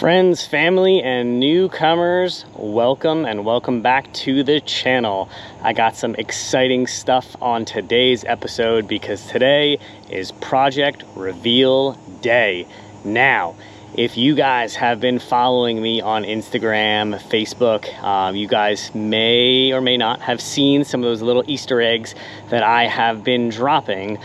Friends, family, and newcomers, welcome and welcome back to the channel. I got some exciting stuff on today's episode because today is Project Reveal Day. Now, if you guys have been following me on Instagram, Facebook, you guys may or may not have seen some of those little Easter eggs that I have been dropping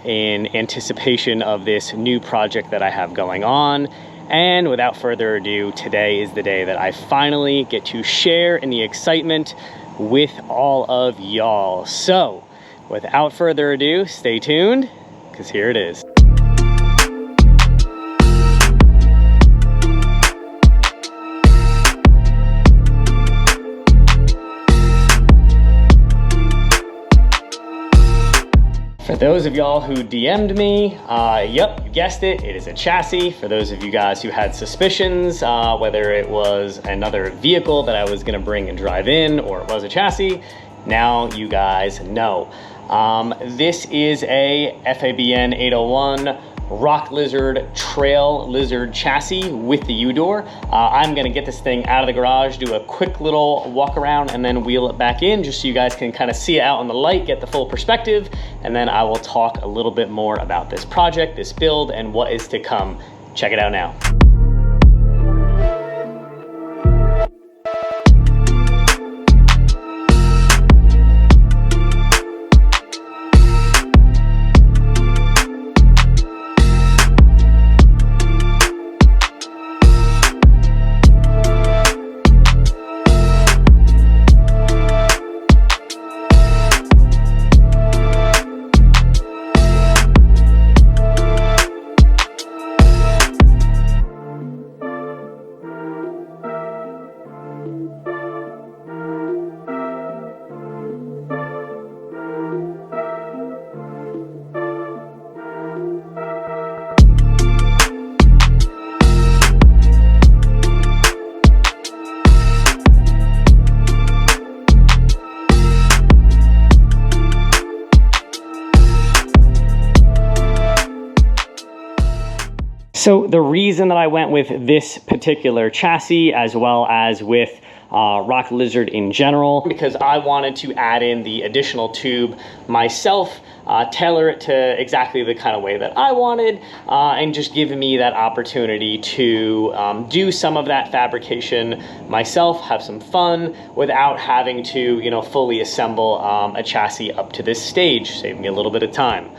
in anticipation of this new project that I have going on. And without further ado, today is the day that I finally get to share in the excitement with all of y'all. So, without further ado, stay tuned, because here it is. For those of y'all who DM'd me, yep, you guessed it, it is a chassis. For those of you guys who had suspicions, whether it was another vehicle that I was gonna bring and drive in, or it was a chassis, now you guys know. This is a FABN801 Rock Lizard Trail Lizard chassis with the U-door. I'm gonna get this thing out of the garage, do a quick little walk around, and then wheel it back in just so you guys can kind of see it out in the light, get the full perspective, and then I will talk a little bit more about this project, this build, and what is to come. Check it out now. So the reason that I went with this particular chassis as well as with Rock Lizard in general, because I wanted to add in the additional tube myself, tailor it to exactly the kind of way that I wanted, and just give me that opportunity to do some of that fabrication myself, have some fun without having to, you know, fully assemble a chassis up to this stage, save me a little bit of time.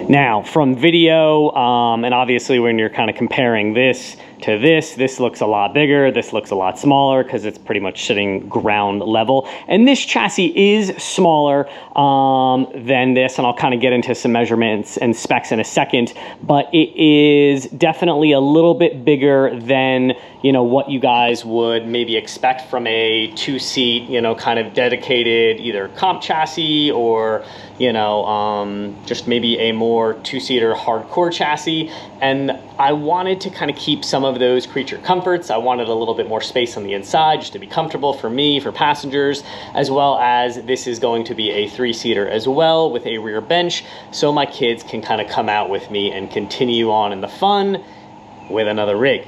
Now, from video, and obviously when you're kind of comparing this to this looks a lot bigger, this looks a lot smaller because it's pretty much sitting ground level. And this chassis is smaller than this, and I'll kind of get into some measurements and specs in a second, but it is definitely a little bit bigger than, you know, what you guys would maybe expect from a two-seat, you know, kind of dedicated either comp chassis or, you know, just maybe a more two-seater hardcore chassis. And I wanted to kind of keep some of those creature comforts. I wanted a little bit more space on the inside just to be comfortable for me, for passengers, as well as this is going to be a three-seater as well with a rear bench, so my kids can kind of come out with me and continue on in the fun with another rig.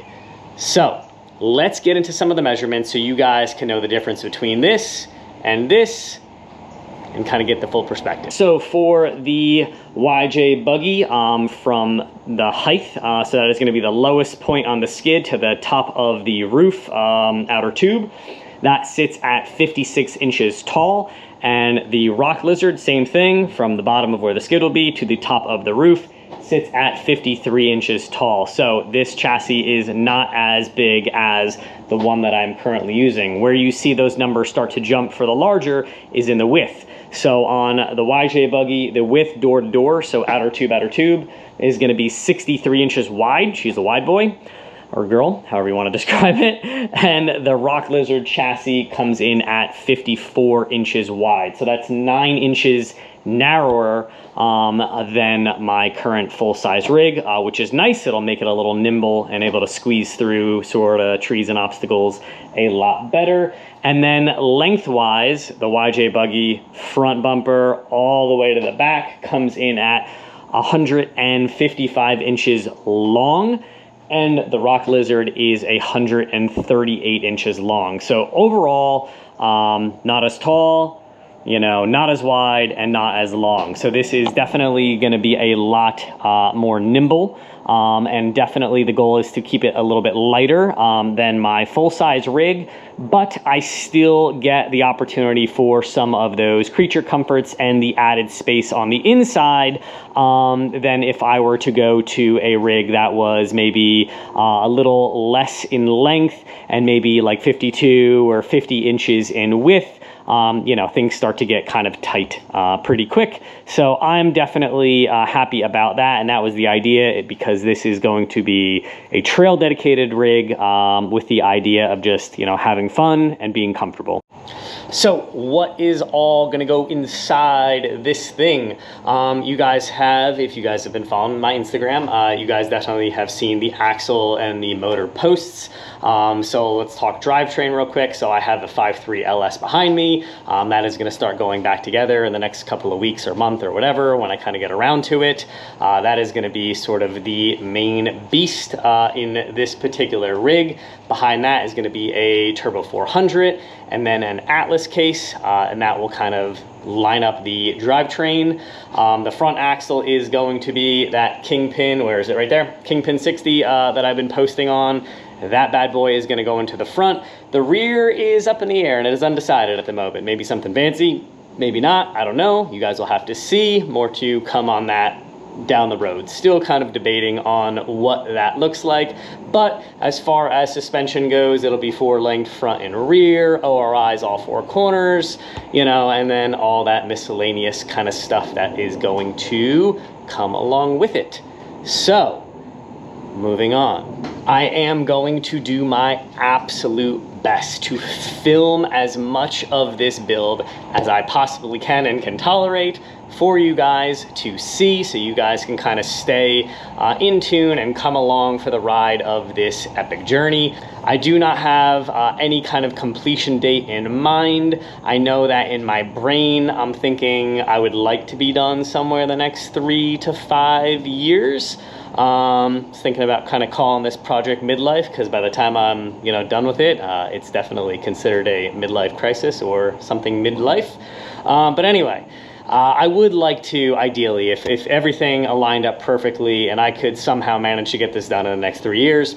So let's get into some of the measurements so you guys can know the difference between this and kind of get the full perspective. So for the YJ Buggy, from the height, so that is going to be the lowest point on the skid to the top of the roof outer tube, that sits at 56 inches tall. And the Rock Lizard, same thing, from the bottom of where the skid will be to the top of the roof, sits at 53 inches tall. So this chassis is not as big as the one that I'm currently using. Where you see those numbers start to jump for the larger is in the width. So on the YJ Buggy, the width door to door, so outer tube, is gonna be 63 inches wide. She's a wide boy, or girl, however you wanna describe it. And the Rock Lizard chassis comes in at 54 inches wide. So that's 9 inches narrower than my current full-size rig, which is nice. It'll make it a little nimble and able to squeeze through sort of trees and obstacles a lot better. And then lengthwise, the YJ Buggy front bumper all the way to the back comes in at 155 inches long and the Rock Lizard is 138 inches long. So overall, not as tall, you know, not as wide, and not as long. So this is definitely going to be a lot more nimble. And definitely the goal is to keep it a little bit lighter than my full-size rig, but I still get the opportunity for some of those creature comforts and the added space on the inside than if I were to go to a rig that was maybe a little less in length and maybe like 52 or 50 inches in width. You know, things start to get kind of tight pretty quick. So I'm definitely happy about that. And that was the idea, because this is going to be a trail dedicated rig with the idea of just, you know, having fun and being comfortable. So what is all going to go inside this thing? You guys have, if you guys have been following my Instagram, you guys definitely have seen the axle and the motor posts. So let's talk drivetrain real quick. So I have the 5.3 LS behind me. That is going to start going back together in the next couple of weeks or month or whatever, when I kind of get around to it. That is going to be sort of the main beast in this particular rig. Behind that is going to be a Turbo 400 and then an Atlas case, and that will kind of line up the drivetrain. The front axle is going to be that Kingpin, where is it, right there? Kingpin 60 that I've been posting on. That bad boy is going to go into the front. The rear is up in the air and it is undecided at the moment. Maybe something fancy, maybe not, I don't know. You guys will have to see. More to come on that down the road. Still kind of debating on what that looks like, but as far as suspension goes, it'll be 4-length front and rear, ORIs all 4 corners, you know, and then all that miscellaneous kind of stuff that is going to come along with it. So moving on, I am going to do my absolute best to film as much of this build as I possibly can and can tolerate for you guys to see, so you guys can kind of stay in tune and come along for the ride of this epic journey. I do not have any kind of completion date in mind. I know that in my brain I'm thinking I would like to be done somewhere in the next 3 to 5 years. Thinking about kind of calling this project midlife, because by the time I'm, you know, done with it, it's definitely considered a midlife crisis or something midlife. But anyway, I would like to, ideally, if everything aligned up perfectly and I could somehow manage to get this done in the next 3 years,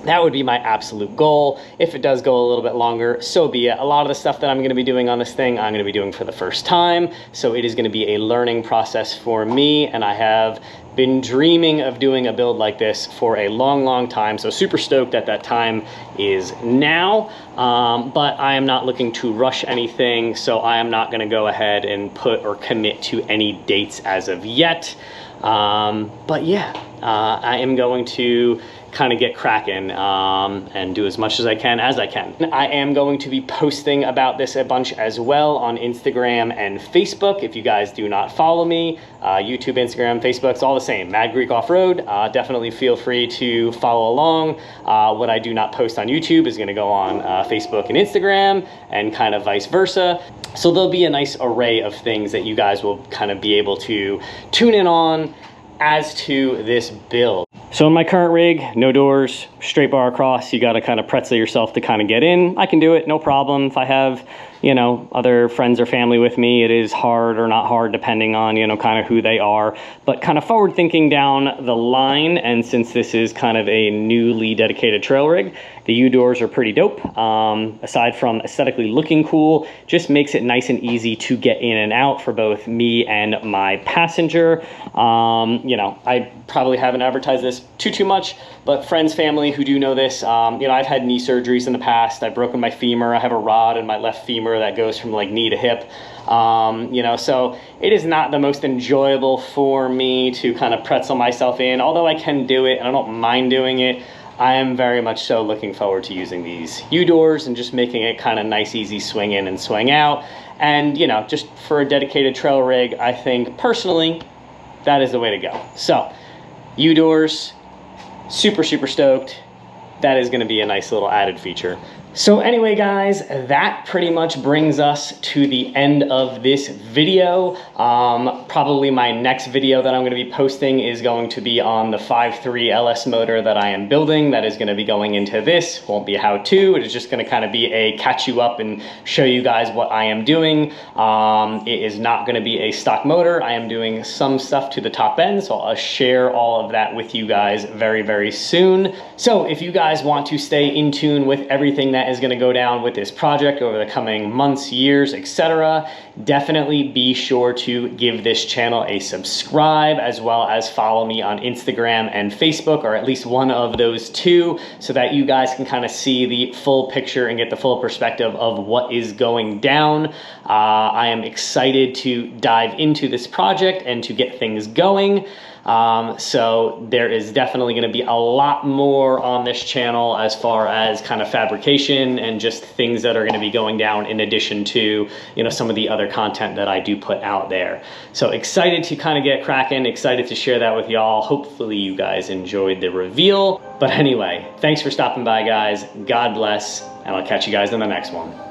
that would be my absolute goal. If it does go a little bit longer, so be it. A lot of the stuff that I'm going to be doing on this thing, I'm going to be doing for the first time. So it is going to be a learning process for me, and I have been dreaming of doing a build like this for a long, long time. So super stoked that that time is now, but I am not looking to rush anything. So I am not going to go ahead and put or commit to any dates as of yet. But yeah, I am going to kind of get cracking and do as much as I can. I am going to be posting about this a bunch as well on Instagram and Facebook. If you guys do not follow me, YouTube, Instagram, Facebook, it's all the same. Mad Greek Off-Road. Definitely feel free to follow along. What I do not post on YouTube is going to go on Facebook and Instagram, and kind of vice versa. So there'll be a nice array of things that you guys will kind of be able to tune in on as to this build. So in my current rig, no doors, straight bar across. You got to kind of pretzel yourself to kind of get in. I can do it, no problem. If I have, you know, other friends or family with me, it is hard or not hard depending on, you know, kind of who they are. But kind of forward thinking down the line, and since this is kind of a newly dedicated trail rig, the U-doors are pretty dope. Aside from aesthetically looking cool, just makes it nice and easy to get in and out for both me and my passenger. You know, I probably haven't advertised this too much, but friends, family who do know this, you know, I've had knee surgeries in the past. I've broken my femur. I have a rod in my left femur that goes from like knee to hip. You know, so it is not the most enjoyable for me to kind of pretzel myself in, although I can do it and I don't mind doing it. I am very much so looking forward to using these U-doors and just making it kind of nice, easy swing in and swing out. And, you know, just for a dedicated trail rig, I think personally, that is the way to go. So, U-doors, super stoked. That is going to be a nice little added feature So anyway, guys, that pretty much brings us to the end of this video. Probably my next video that I'm going to be posting is going to be on the 5.3 LS motor that I am building. That is going to be going into this. Won't be a how-to. It is just going to kind of be a catch you up and show you guys what I am doing. It is not going to be a stock motor. I am doing some stuff to the top end, so I'll share all of that with you guys very, very soon. So if you guys want to stay in tune with everything that is going to go down with this project over the coming months, years, etc., definitely be sure to give this channel a subscribe, as well as follow me on Instagram and Facebook, or at least one of those two, so that you guys can kind of see the full picture and get the full perspective of what is going down. I am excited to dive into this project and to get things going. So there is definitely going to be a lot more on this channel as far as kind of fabrication and just things that are going to be going down, in addition to, you know, some of the other content that I do put out there. So excited to kind of get cracking, excited to share that with y'all. Hopefully you guys enjoyed the reveal. But anyway, thanks for stopping by, guys. God bless, and I'll catch you guys in the next one.